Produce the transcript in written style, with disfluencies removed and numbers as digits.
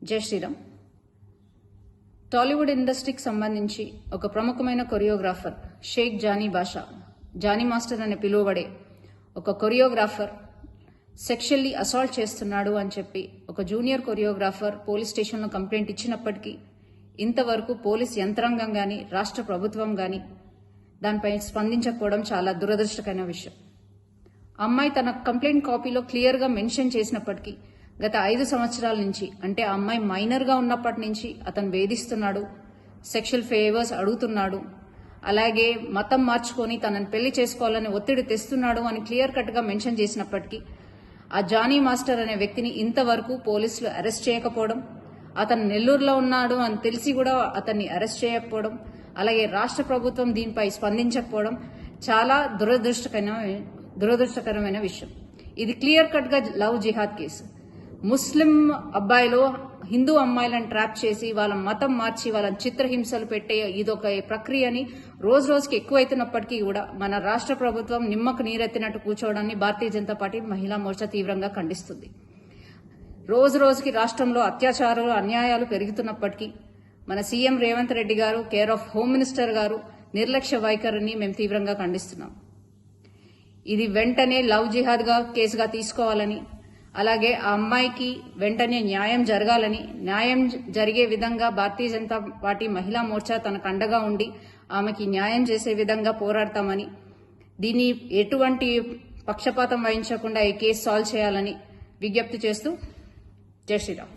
జై శ్రీరామ్. టాలీవుడ్ ఇండస్ట్రీకి సంబంధించి ఒక ప్రముఖమైన కొరియోగ్రాఫర్ షేక్ జానీ బాషా, జానీ మాస్టర్ అని పిలువబడే ఒక కొరియోగ్రాఫర్ సెక్షువల్లీ అసాల్ట్ చేస్తున్నాడు అని చెప్పి ఒక జూనియర్ కొరియోగ్రాఫర్ పోలీస్ స్టేషన్లో కంప్లైంట్ ఇచ్చినప్పటికీ ఇంతవరకు పోలీస్ యంత్రాంగం కానీ రాష్ట్ర ప్రభుత్వం కానీ దానిపై స్పందించకపోవడం చాలా దురదృష్టకరమైన విషయం. అమ్మాయి తన కంప్లైంట్ కాపీలో క్లియర్గా మెన్షన్ చేసినప్పటికీ గత 5 సంవత్సరాల నుంచి, అంటే ఆ అమ్మాయి మైనర్గా ఉన్నప్పటి నుంచి అతను వేధిస్తున్నాడు, సెక్షువల్ ఫేవర్స్ అడుగుతున్నాడు, అలాగే మతం మార్చుకొని తనని పెళ్లి చేసుకోవాలని ఒత్తిడి తెస్తున్నాడు అని క్లియర్ కట్గా మెన్షన్ చేసినప్పటికీ ఆ జానీ మాస్టర్ అనే వ్యక్తిని ఇంతవరకు పోలీసులు అరెస్ట్ చేయకపోవడం, అతను నెల్లూరులో ఉన్నాడు అని తెలిసి కూడా అతన్ని అరెస్ట్ చేయకపోవడం, అలాగే రాష్ట్ర ప్రభుత్వం దీనిపై స్పందించకపోవడం చాలా దురదృష్టకరమైన విషయం. ఇది క్లియర్ కట్గా లవ్ జిహాద్ కేసు. ముస్లిం అబ్బాయిలు హిందూ అమ్మాయిలను ట్రాప్ చేసి వాళ్ళ మతం మార్చి వాళ్ళని చిత్రహింసలు పెట్టే ఇదొక ప్రక్రియని రోజు రోజుకి ఎక్కువైతున్నప్పటికీ కూడా మన రాష్ట్ర ప్రభుత్వం నిమ్మకు నీరెత్తినట్టు కూర్చోవడాన్ని భారతీయ జనతా పార్టీ మహిళా మోర్చా తీవ్రంగా ఖండిస్తుంది. రోజు రోజుకి రాష్ట్రంలో అత్యాచారాలు అన్యాయాలు పెరుగుతున్నప్పటికీ మన సీఎం రేవంత్ రెడ్డి గారు, కేర్ ఆఫ్ హోమ్ మినిస్టర్ గారు నిర్లక్ష్య వైఖరిని మేము తీవ్రంగా ఖండిస్తున్నాం. ఇది వెంటనే లవ్ జిహాద్గా కేసుగా తీసుకోవాలని, అలాగే ఆ అమ్మాయికి వెంటనే న్యాయం జరగాలని, న్యాయం జరిగే విధంగా భారతీయ జనతా పార్టీ మహిళా మోర్చా తనకు అండగా ఉండి ఆమెకి న్యాయం చేసే విధంగా పోరాడతామని, దీన్ని ఎటువంటి పక్షపాతం వహించకుండా ఈ కేసు సాల్వ్ చేయాలని విజ్ఞప్తి చేస్తూ జై శ్రీరామ్.